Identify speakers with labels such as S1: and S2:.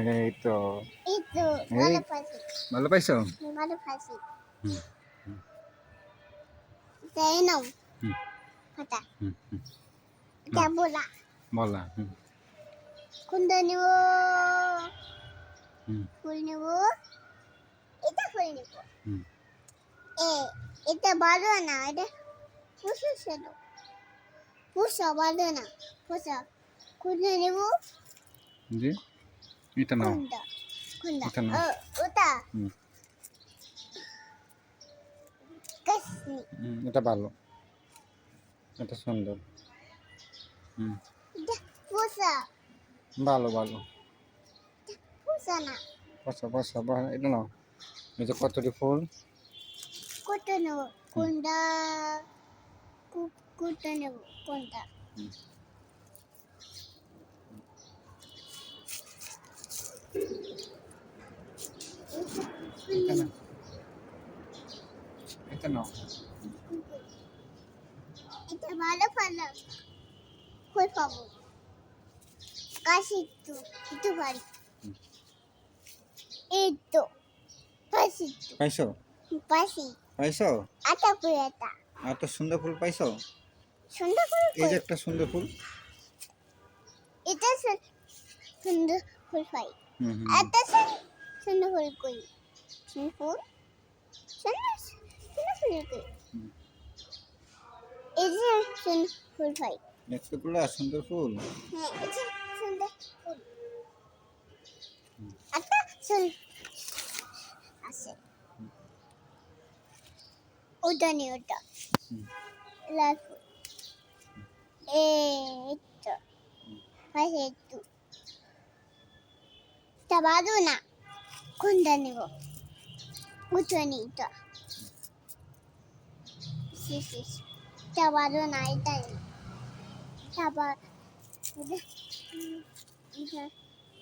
S1: এই তো
S2: এই তো
S1: এই
S2: ভালো পাইছি
S1: ভালো পাইছো?
S2: ভালো পাইছি
S1: হুম হুম
S2: তাই নাও
S1: হুম
S2: খাতা
S1: হুম হুম।
S2: এটা বলা
S1: বলা
S2: কোনটা নেব
S1: হুম
S2: ফুল নেব এটা ফুল নেব
S1: হুম
S2: এ এটা ভালো না এটা পুষো ছিল পুষো ভালো না পুষো কোনটা নেব
S1: জি এটা নাও
S2: কোনটা কোনটা
S1: এটা নাও
S2: ওটা
S1: হুম
S2: কাশনি
S1: এটা ভালো এটা সুন্দর হুম
S2: এটা পুষো
S1: ভালো ভালো
S2: পুষো না
S1: বসা বসা এটা নাও এই যে কতটি ফুল
S2: কত নেব
S1: হুম
S2: কোনটা কোনটা নেব কোনটা
S1: হুম এটা না এটা নাও
S2: এটা ভালো ভালো কই পাবো কাশি তো একটু পারি
S1: হুম।
S2: এই তো পাশি
S1: পাইছো
S2: পাশি
S1: পাইছো
S2: আটা পুরাটা
S1: এত সুন্দর ফুল পাইছো
S2: সুন্দর করে
S1: এই যে
S2: কই
S1: একটা সুন্দর ফুল
S2: এটা সুন্দর ফুল পাই
S1: হুম হুম
S2: এটা সুন্দর ফুল কই সুন্দর ফুল সুন্দর সুন্দর ফুল কই
S1: হুম।
S2: এই যে সুন্দর ফুল পাই
S1: এতগুলা সুন্দর ফুল
S2: হ্যাঁ এই যে সুন্দর ফুল
S1: হুম
S2: আটা সুন্দর আছে ওটা নেই ওটা
S1: হুম
S2: লাল ফুল এই তো পাশে একটু তা বাদু না কোনটা নেব ওটা নেই তো শেষ তা বাদু না এটা নেই তারপর এটা